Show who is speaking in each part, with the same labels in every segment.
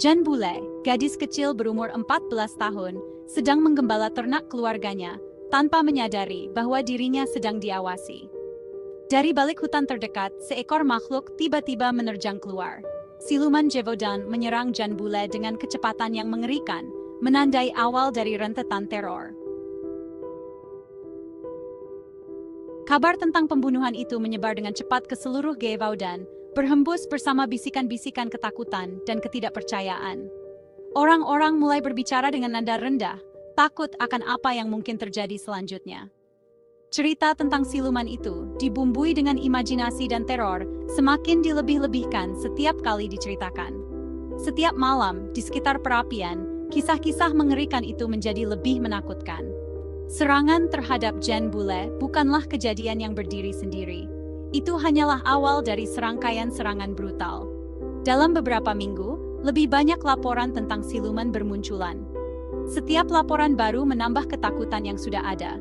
Speaker 1: Jean Boulet, gadis kecil berumur 14 tahun, sedang menggembala ternak keluarganya, tanpa menyadari bahwa dirinya sedang diawasi. Dari balik hutan terdekat, seekor makhluk tiba-tiba menerjang keluar. Siluman Gévaudan menyerang Jean Boulet dengan kecepatan yang mengerikan, menandai awal dari rentetan teror. Kabar tentang pembunuhan itu menyebar dengan cepat ke seluruh Gévaudan, berhembus bersama bisikan-bisikan ketakutan dan ketidakpercayaan. Orang-orang mulai berbicara dengan nada rendah, takut akan apa yang mungkin terjadi selanjutnya. Cerita tentang siluman itu, dibumbui dengan imajinasi dan teror, semakin dilebih-lebihkan setiap kali diceritakan. Setiap malam, di sekitar perapian, kisah-kisah mengerikan itu menjadi lebih menakutkan. Serangan terhadap Jean Boulet bukanlah kejadian yang berdiri sendiri. Itu hanyalah awal dari serangkaian serangan brutal. Dalam beberapa minggu, lebih banyak laporan tentang siluman bermunculan. Setiap laporan baru menambah ketakutan yang sudah ada.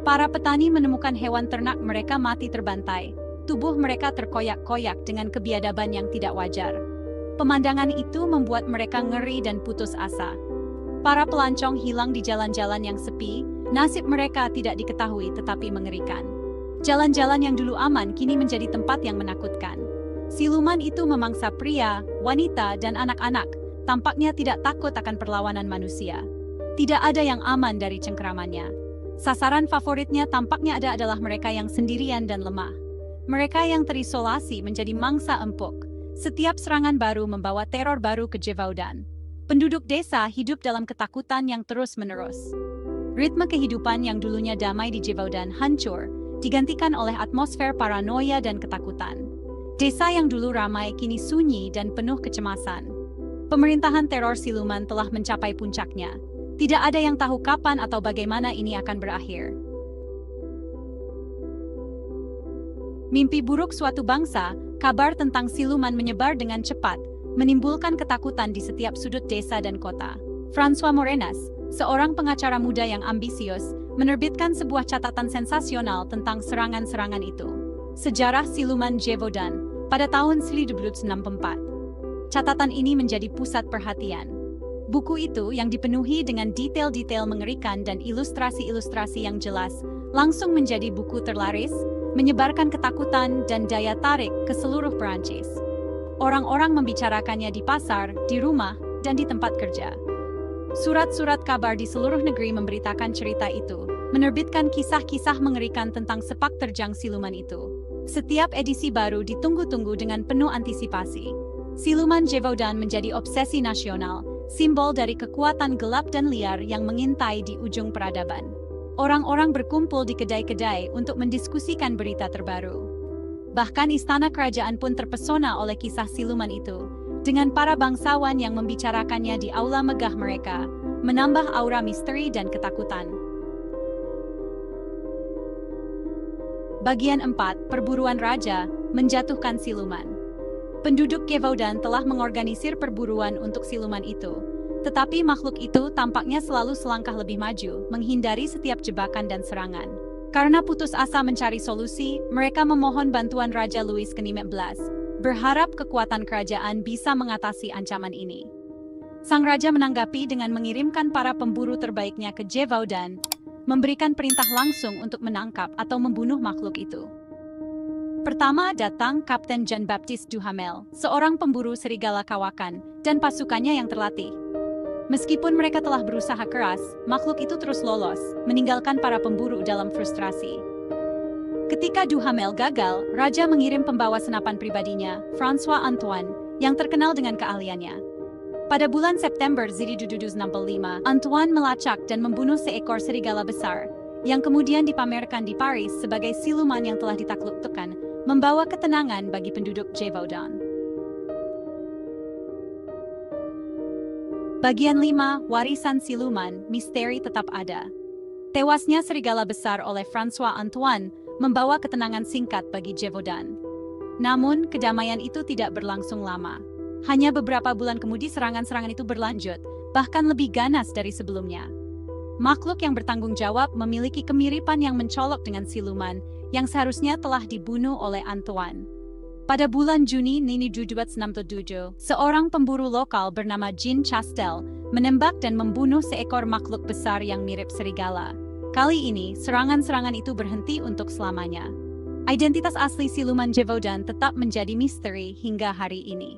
Speaker 1: Para petani menemukan hewan ternak mereka mati terbantai. Tubuh mereka terkoyak-koyak dengan kebiadaban yang tidak wajar. Pemandangan itu membuat mereka ngeri dan putus asa. Para pelancong hilang di jalan-jalan yang sepi, nasib mereka tidak diketahui tetapi mengerikan. Jalan-jalan yang dulu aman kini menjadi tempat yang menakutkan. Siluman itu memangsa pria, wanita, dan anak-anak, tampaknya tidak takut akan perlawanan manusia. Tidak ada yang aman dari cengkeramannya. Sasaran favoritnya tampaknya adalah mereka yang sendirian dan lemah. Mereka yang terisolasi menjadi mangsa empuk. Setiap serangan baru membawa teror baru ke Gévaudan. Penduduk desa hidup dalam ketakutan yang terus-menerus. Ritme kehidupan yang dulunya damai di Gévaudan hancur, digantikan oleh atmosfer paranoia dan ketakutan. Desa yang dulu ramai kini sunyi dan penuh kecemasan. Pemerintahan teror siluman telah mencapai puncaknya. Tidak ada yang tahu kapan atau bagaimana ini akan berakhir. Mimpi buruk suatu bangsa, kabar tentang siluman menyebar dengan cepat, menimbulkan ketakutan di setiap sudut desa dan kota. François Morenas, seorang pengacara muda yang ambisius, menerbitkan sebuah catatan sensasional tentang serangan-serangan itu. Sejarah Siluman Gévaudan pada tahun 1964. Catatan ini menjadi pusat perhatian. Buku itu yang dipenuhi dengan detail-detail mengerikan dan ilustrasi-ilustrasi yang jelas, langsung menjadi buku terlaris, menyebarkan ketakutan dan daya tarik ke seluruh Perancis. Orang-orang membicarakannya di pasar, di rumah, dan di tempat kerja. Surat-surat kabar di seluruh negeri memberitakan cerita itu, menerbitkan kisah-kisah mengerikan tentang sepak terjang siluman itu. Setiap edisi baru ditunggu-tunggu dengan penuh antisipasi. Siluman Gévaudan menjadi obsesi nasional, simbol dari kekuatan gelap dan liar yang mengintai di ujung peradaban. Orang-orang berkumpul di kedai-kedai untuk mendiskusikan berita terbaru. Bahkan istana kerajaan pun terpesona oleh kisah siluman itu, dengan para bangsawan yang membicarakannya di aula megah mereka, menambah aura misteri dan ketakutan. Bagian 4, Perburuan Raja, menjatuhkan siluman. Penduduk Gévaudan telah mengorganisir perburuan untuk siluman itu, tetapi makhluk itu tampaknya selalu selangkah lebih maju, menghindari setiap jebakan dan serangan. Karena putus asa mencari solusi, mereka memohon bantuan Raja Louis ke-15, berharap kekuatan kerajaan bisa mengatasi ancaman ini. Sang raja menanggapi dengan mengirimkan para pemburu terbaiknya ke Gévaudan, memberikan perintah langsung untuk menangkap atau membunuh makhluk itu. Pertama datang Kapten Jean-Baptiste Duhamel, seorang pemburu serigala kawakan, dan pasukannya yang terlatih. Meskipun mereka telah berusaha keras, makhluk itu terus lolos, meninggalkan para pemburu dalam frustrasi. Ketika Duhamel gagal, Raja mengirim pembawa senapan pribadinya, François Antoine, yang terkenal dengan keahliannya. Pada bulan September 1865, Antoine melacak dan membunuh seekor serigala besar, yang kemudian dipamerkan di Paris sebagai siluman yang telah ditaklukkan, membawa ketenangan bagi penduduk Gévaudan. Bagian 5, Warisan Siluman, Misteri Tetap Ada. Tewasnya serigala besar oleh François Antoine membawa ketenangan singkat bagi Gévaudan. Namun, kedamaian itu tidak berlangsung lama. Hanya beberapa bulan kemudian serangan-serangan itu berlanjut, bahkan lebih ganas dari sebelumnya. Makhluk yang bertanggung jawab memiliki kemiripan yang mencolok dengan siluman, yang seharusnya telah dibunuh oleh Antoine. Pada bulan Juni 1967, seorang pemburu lokal bernama Jean Chastel menembak dan membunuh seekor makhluk besar yang mirip serigala. Kali ini, serangan-serangan itu berhenti untuk selamanya. Identitas asli siluman Gévaudan tetap menjadi misteri hingga hari ini.